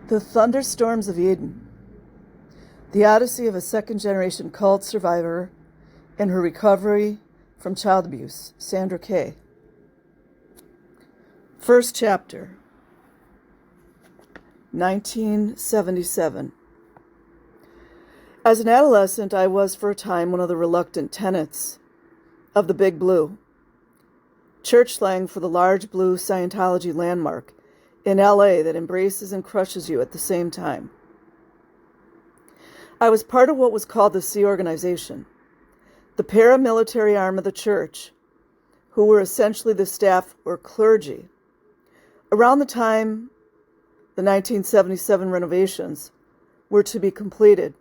The Thunderstorms of Eden. The odyssey of a second-generation cult survivor and her recovery from child abuse. Sandra Kay. First chapter. 1977. As an adolescent, I was for a time one of the reluctant tenants of the Big Blue, church slang for the large blue Scientology landmark in LA that embraces and crushes you at the same time. I was part of what was called the Sea Organization, the paramilitary arm of the church, who were essentially the staff or clergy. Around the time the 1977 renovations were to be completed,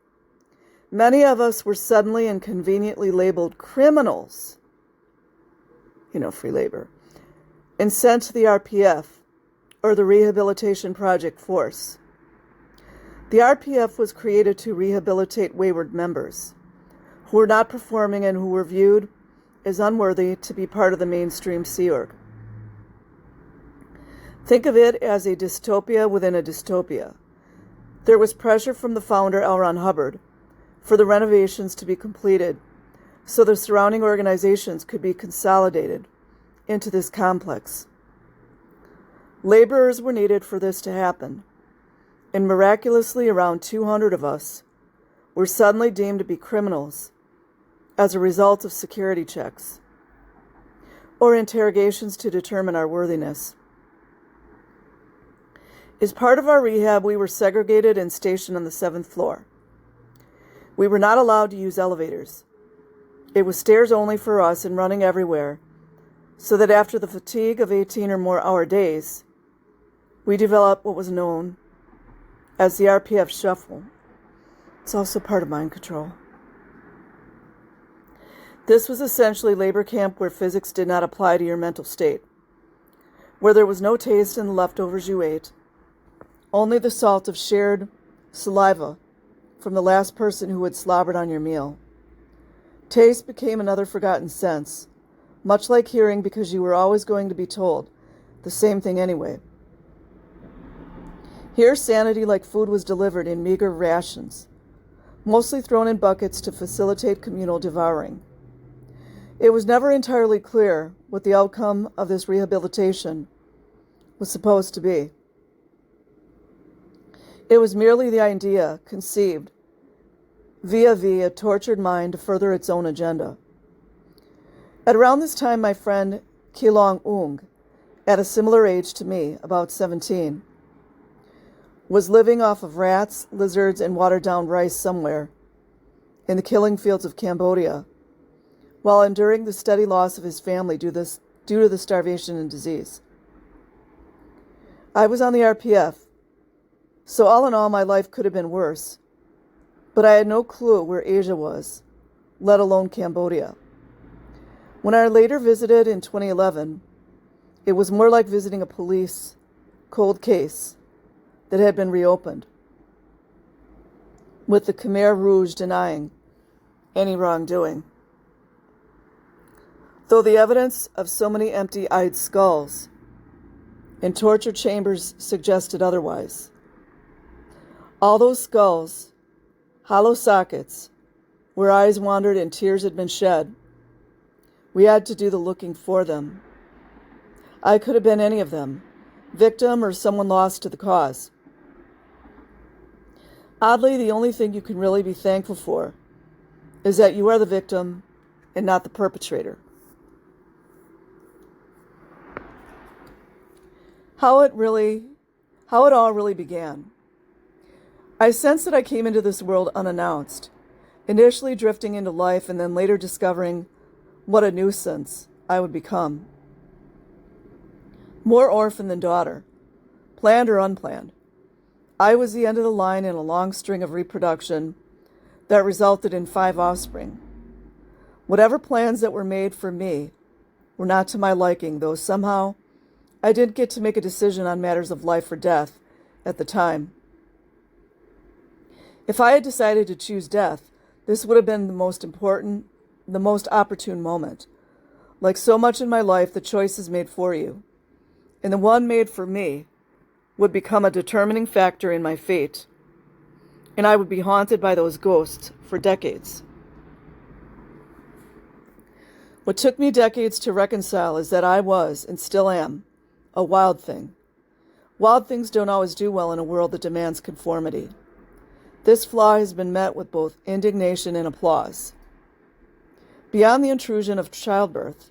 many of us were suddenly and conveniently labeled criminals, free labor, and sent to the RPF, or the Rehabilitation Project Force. The RPF was created to rehabilitate wayward members who were not performing and who were viewed as unworthy to be part of the mainstream Sea Org. Think of it as a dystopia within a dystopia. There was pressure from the founder, L. Ron Hubbard, for the renovations to be completed so the surrounding organizations could be consolidated into this complex. Laborers were needed for this to happen, and miraculously around 200 of us were suddenly deemed to be criminals as a result of security checks or interrogations to determine our worthiness. As part of our rehab, we were segregated and stationed on the 7th floor. We were not allowed to use elevators. It was stairs only for us and running everywhere, so that after the fatigue of 18 or more hour days, we developed what was known as the RPF shuffle. It's also part of mind control. This was essentially labor camp where physics did not apply to your mental state, where there was no taste in the leftovers you ate, only the salt of shared saliva from the last person who had slobbered on your meal. Taste became another forgotten sense, much like hearing, because you were always going to be told the same thing anyway. Here, sanity like food was delivered in meager rations, mostly thrown in buckets to facilitate communal devouring. It was never entirely clear what the outcome of this rehabilitation was supposed to be. It was merely the idea conceived via a tortured mind to further its own agenda. At around this time, my friend Kilong Ung, at a similar age to me, about 17, was living off of rats, lizards, and watered-down rice somewhere in the killing fields of Cambodia, while enduring the steady loss of his family due to the starvation and disease. I was on the RPF, so all in all, my life could have been worse, but I had no clue where Asia was, let alone Cambodia. When I later visited in 2011, it was more like visiting a police cold case that had been reopened, with the Khmer Rouge denying any wrongdoing. Though the evidence of so many empty-eyed skulls and torture chambers suggested otherwise. All those skulls, hollow sockets, where eyes wandered and tears had been shed, we had to do the looking for them. I could have been any of them, victim or someone lost to the cause. Oddly, the only thing you can really be thankful for is that you are the victim and not the perpetrator. How it all really began. I sensed that I came into this world unannounced, initially drifting into life and then later discovering what a nuisance I would become. More orphan than daughter, planned or unplanned. I was the end of the line in a long string of reproduction that resulted in 5 offspring. Whatever plans that were made for me were not to my liking, though somehow I didn't get to make a decision on matters of life or death at the time. If I had decided to choose death, this would have been the most opportune moment. Like so much in my life, the choice is made for you. And the one made for me would become a determining factor in my fate, and I would be haunted by those ghosts for decades. What took me decades to reconcile is that I was, and still am, a wild thing. Wild things don't always do well in a world that demands conformity. This flaw has been met with both indignation and applause. Beyond the intrusion of childbirth,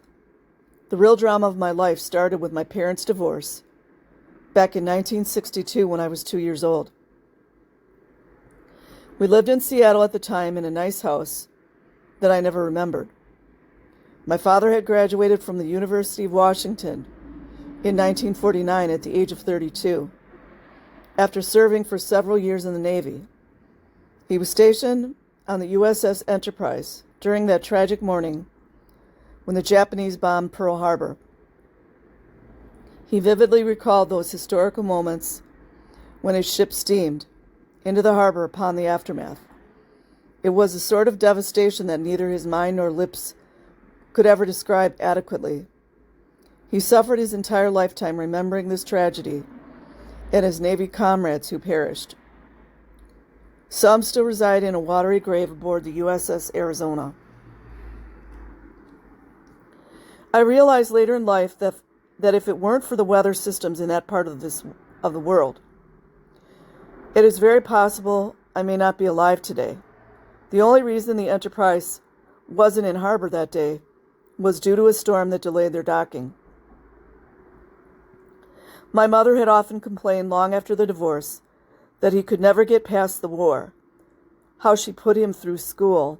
the real drama of my life started with my parents' divorce back in 1962 when I was 2 years old. We lived in Seattle at the time in a nice house that I never remembered. My father had graduated from the University of Washington in 1949 at the age of 32, after serving for several years in the Navy. He was stationed on the USS Enterprise during that tragic morning when the Japanese bombed Pearl Harbor. He vividly recalled those historical moments when his ship steamed into the harbor upon the aftermath. It was a sort of devastation that neither his mind nor lips could ever describe adequately. He suffered his entire lifetime remembering this tragedy and his Navy comrades who perished. Some still reside in a watery grave aboard the USS Arizona. I realized later in life that if it weren't for the weather systems in that part of the world, it is very possible I may not be alive today. The only reason the Enterprise wasn't in harbor that day was due to a storm that delayed their docking. My mother had often complained long after the divorce that he could never get past the war, how she put him through school,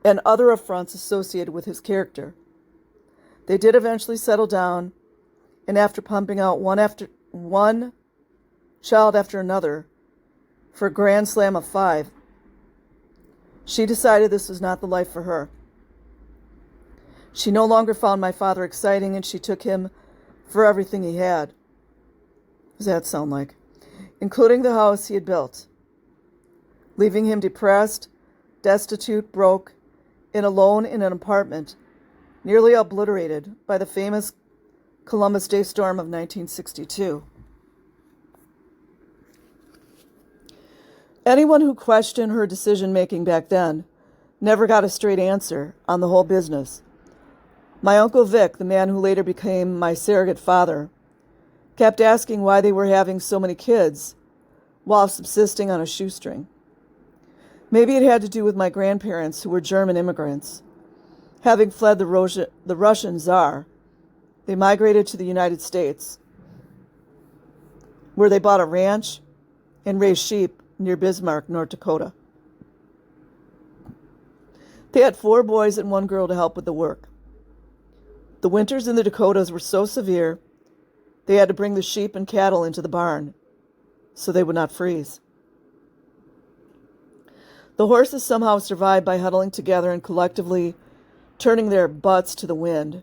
and other affronts associated with his character. They did eventually settle down, and after pumping out one child after another for a grand slam of 5, she decided this was not the life for her. She no longer found my father exciting, and she took him for everything he had. What does that sound like? Including the house he had built, leaving him depressed, destitute, broke, and alone in an apartment, nearly obliterated by the famous Columbus Day storm of 1962. Anyone who questioned her decision-making back then never got a straight answer on the whole business. My Uncle Vic, the man who later became my surrogate father, kept asking why they were having so many kids while subsisting on a shoestring. Maybe it had to do with my grandparents, who were German immigrants. Having fled the Russian Tsar, they migrated to the United States, where they bought a ranch and raised sheep near Bismarck, North Dakota. They had 4 boys and 1 girl to help with the work. The winters in the Dakotas were so severe, they had to bring the sheep and cattle into the barn so they would not freeze. The horses somehow survived by huddling together and collectively turning their butts to the wind.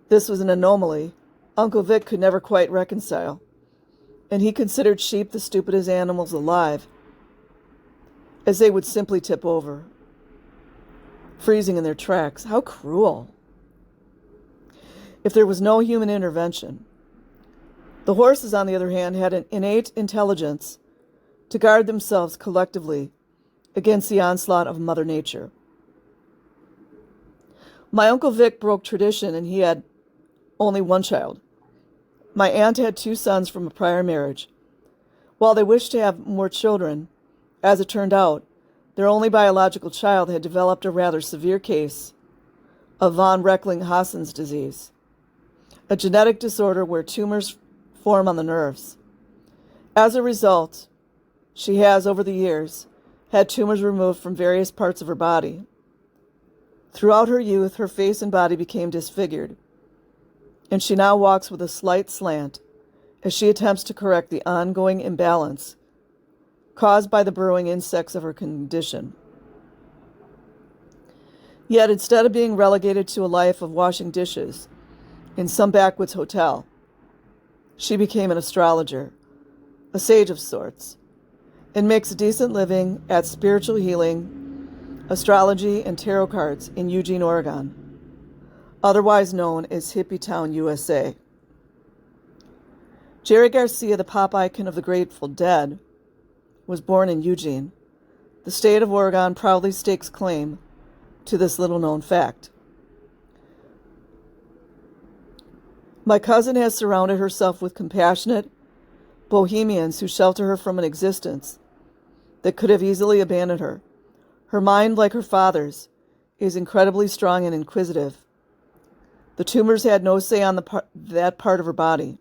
This was an anomaly Uncle Vic could never quite reconcile, and he considered sheep the stupidest animals alive, as they would simply tip over, freezing in their tracks. How cruel! If there was no human intervention. The horses, on the other hand, had an innate intelligence to guard themselves collectively against the onslaught of Mother Nature. My Uncle Vic broke tradition, and he had only 1 child. My aunt had 2 sons from a prior marriage. While they wished to have more children, as it turned out, their only biological child had developed a rather severe case of von Reckling-Hassen's disease, a genetic disorder where tumors form on the nerves. As a result, she has, over the years, had tumors removed from various parts of her body. Throughout her youth, her face and body became disfigured, and she now walks with a slight slant as she attempts to correct the ongoing imbalance caused by the burrowing insects of her condition. Yet, instead of being relegated to a life of washing dishes in some backwoods hotel, she became an astrologer, a sage of sorts, and makes a decent living at spiritual healing, astrology, and tarot cards in Eugene, Oregon, otherwise known as Hippie Town, USA. Jerry Garcia, the pop icon of the Grateful Dead, was born in Eugene. The state of Oregon proudly stakes claim to this little-known fact. My cousin has surrounded herself with compassionate bohemians who shelter her from an existence that could have easily abandoned her. Her mind, like her father's, is incredibly strong and inquisitive. The tumors had no say on that part of her body.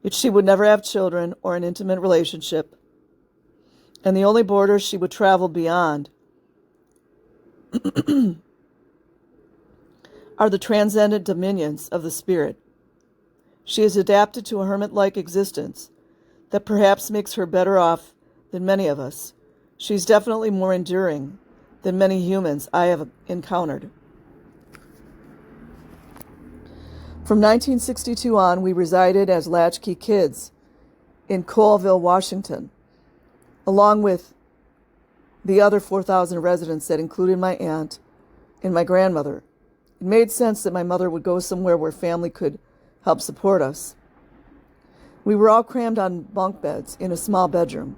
Yet she would never have children or an intimate relationship, and the only borders she would travel beyond are the transcendent dominions of the spirit. She is adapted to a hermit-like existence that perhaps makes her better off than many of us. She's definitely more enduring than many humans I have encountered. From 1962 on, we resided as latchkey kids in Colville, Washington, along with the other 4,000 residents that included my aunt and my grandmother. It made sense that my mother would go somewhere where family could help support us. We were all crammed on bunk beds in a small bedroom.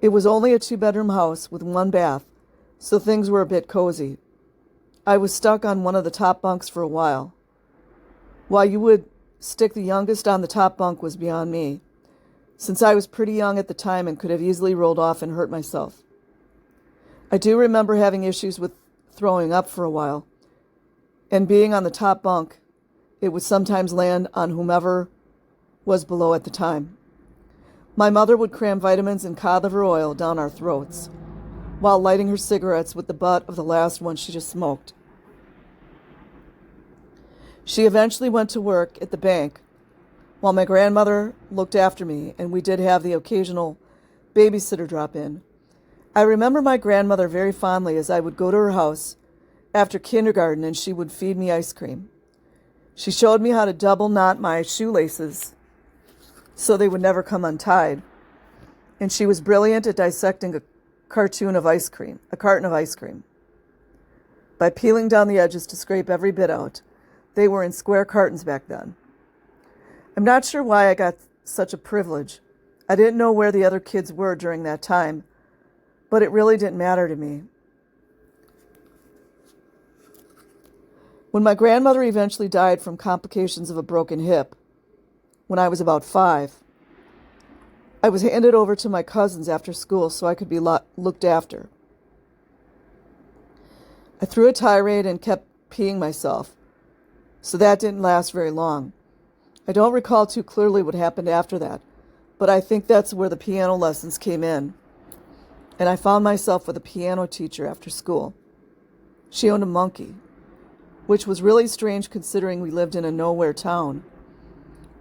It was only a 2-bedroom house with 1 bath, so things were a bit cozy. I was stuck on one of the top bunks for a while. Why you would stick the youngest on the top bunk was beyond me, since I was pretty young at the time and could have easily rolled off and hurt myself. I do remember having issues with throwing up for a while, and being on the top bunk, it would sometimes land on whomever was below at the time. My mother would cram vitamins and cod liver oil down our throats, while lighting her cigarettes with the butt of the last one she just smoked. She eventually went to work at the bank, while my grandmother looked after me, and we did have the occasional babysitter drop in. I remember my grandmother very fondly as I would go to her house after kindergarten and she would feed me ice cream. She showed me how to double knot my shoelaces so they would never come untied, and she was brilliant at dissecting a carton of ice cream. By peeling down the edges to scrape every bit out. They were in square cartons back then. I'm not sure why I got such a privilege. I didn't know where the other kids were during that time, but it really didn't matter to me. When my grandmother eventually died from complications of a broken hip, when I was about 5, I was handed over to my cousins after school so I could be looked after. I threw a tirade and kept peeing myself, so that didn't last very long. I don't recall too clearly what happened after that, but I think that's where the piano lessons came in, and I found myself with a piano teacher after school. She owned a monkey, which was really strange considering we lived in a nowhere town,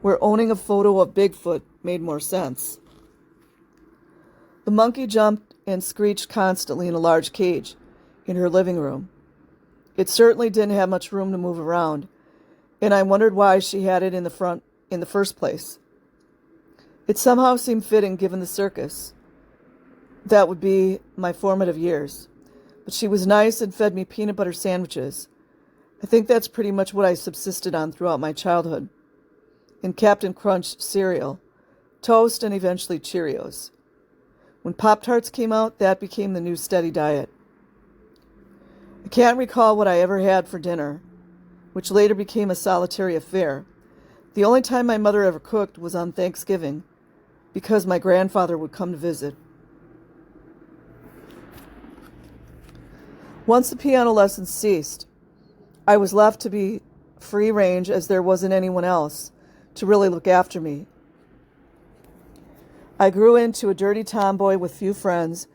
where owning a photo of Bigfoot made more sense. The monkey jumped and screeched constantly in a large cage in her living room. It certainly didn't have much room to move around, and I wondered why she had it in the first place. It somehow seemed fitting given the circus. That would be my formative years. But she was nice and fed me peanut butter sandwiches. I think that's pretty much what I subsisted on throughout my childhood. And Captain Crunch cereal, toast, and eventually Cheerios. When Pop-Tarts came out, that became the new steady diet. I can't recall what I ever had for dinner, which later became a solitary affair. The only time my mother ever cooked was on Thanksgiving, because my grandfather would come to visit. Once the piano lessons ceased, I was left to be free range as there wasn't anyone else to really look after me. I grew into a dirty tomboy with few friends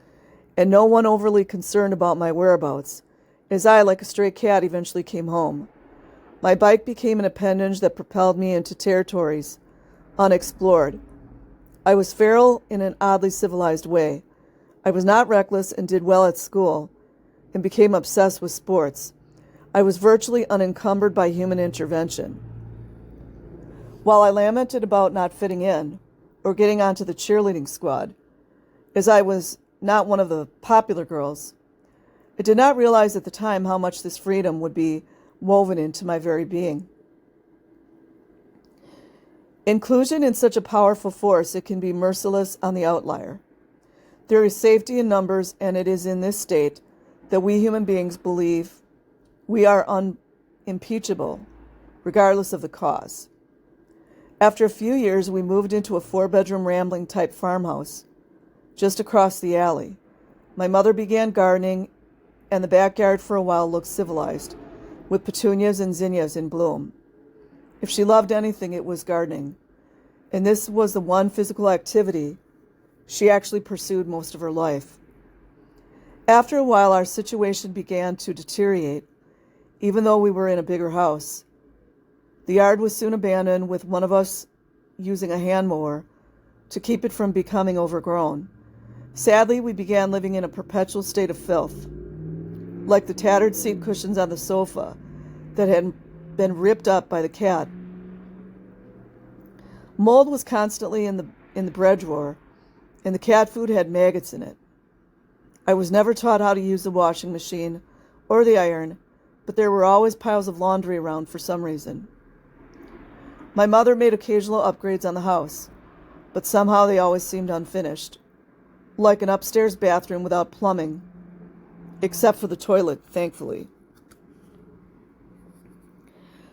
and no one overly concerned about my whereabouts, as I, like a stray cat, eventually came home. My bike became an appendage that propelled me into territories unexplored. I was feral in an oddly civilized way. I was not reckless and did well at school and became obsessed with sports. I was virtually unencumbered by human intervention. While I lamented about not fitting in or getting onto the cheerleading squad, as I was not one of the popular girls, I did not realize at the time how much this freedom would be woven into my very being. Inclusion in such a powerful force, it can be merciless on the outlier. There is safety in numbers, and it is in this state that we human beings believe we are unimpeachable, regardless of the cause. After a few years, we moved into a 4-bedroom rambling-type farmhouse just across the alley. My mother began gardening, and the backyard for a while looked civilized, with petunias and zinnias in bloom. If she loved anything, it was gardening, and this was the one physical activity she actually pursued most of her life. After a while, our situation began to deteriorate, even though we were in a bigger house. The yard was soon abandoned, with one of us using a hand mower to keep it from becoming overgrown. Sadly, we began living in a perpetual state of filth, like the tattered seat cushions on the sofa that had been ripped up by the cat. Mold was constantly in the bread drawer, and the cat food had maggots in it. I was never taught how to use the washing machine or the iron, but there were always piles of laundry around for some reason. My mother made occasional upgrades on the house, but somehow they always seemed unfinished, like an upstairs bathroom without plumbing, except for the toilet, thankfully.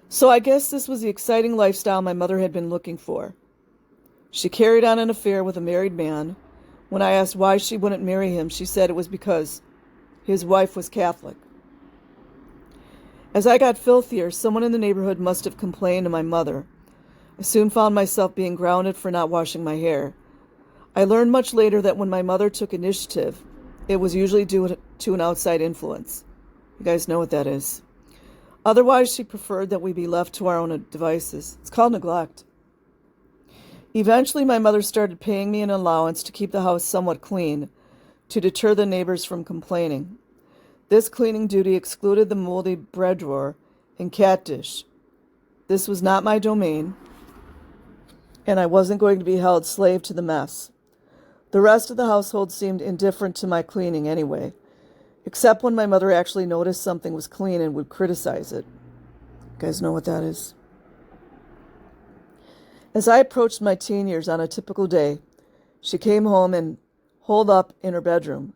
So I guess this was the exciting lifestyle my mother had been looking for. She carried on an affair with a married man. When I asked why she wouldn't marry him, she said it was because his wife was Catholic. As I got filthier, someone in the neighborhood must have complained to my mother. I soon found myself being grounded for not washing my hair. I learned much later that when my mother took initiative, it was usually due to an outside influence. You guys know what that is. Otherwise, she preferred that we be left to our own devices. It's called neglect. Eventually, my mother started paying me an allowance to keep the house somewhat clean, to deter the neighbors from complaining. This cleaning duty excluded the moldy bread drawer and cat dish. This was not my domain, and I wasn't going to be held slave to the mess. The rest of the household seemed indifferent to my cleaning anyway, except when my mother actually noticed something was clean and would criticize it. You guys know what that is? As I approached my teen years on a typical day, she came home and holed up in her bedroom,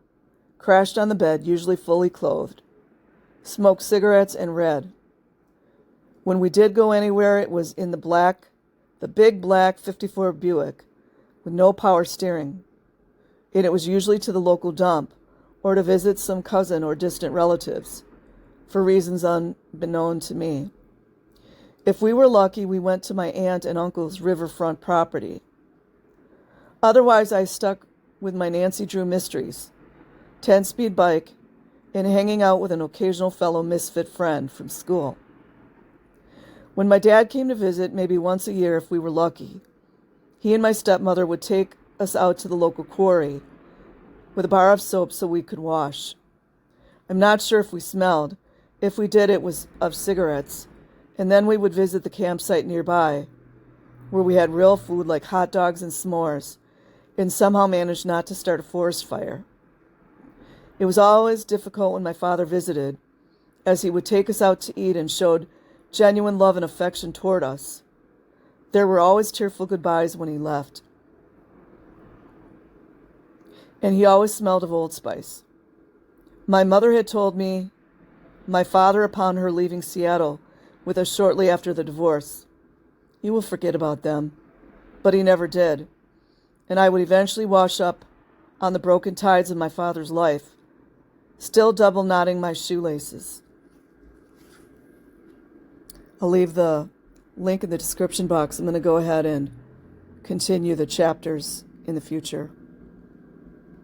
crashed on the bed, usually fully clothed, smoked cigarettes, and read. When we did go anywhere, it was in the big black 54 Buick with no power steering, and it was usually to the local dump or to visit some cousin or distant relatives, for reasons unbeknown to me. If we were lucky, we went to my aunt and uncle's riverfront property. Otherwise, I stuck with my Nancy Drew mysteries, 10-speed bike, and hanging out with an occasional fellow misfit friend from school. When my dad came to visit, maybe once a year if we were lucky, he and my stepmother would take us out to the local quarry with a bar of soap so we could wash. I'm not sure if we smelled. If we did, it was of cigarettes. And then we would visit the campsite nearby, where we had real food like hot dogs and s'mores, and somehow managed not to start a forest fire. It was always difficult when my father visited, as he would take us out to eat and showed genuine love and affection toward us. There were always tearful goodbyes when he left. And he always smelled of Old Spice. My mother had told me my father, upon her leaving Seattle with us shortly after the divorce, he will forget about them. But he never did. And I would eventually wash up on the broken tides of my father's life, still double knotting my shoelaces. I'll leave the link in the description box. I'm going to go ahead and continue the chapters in the future.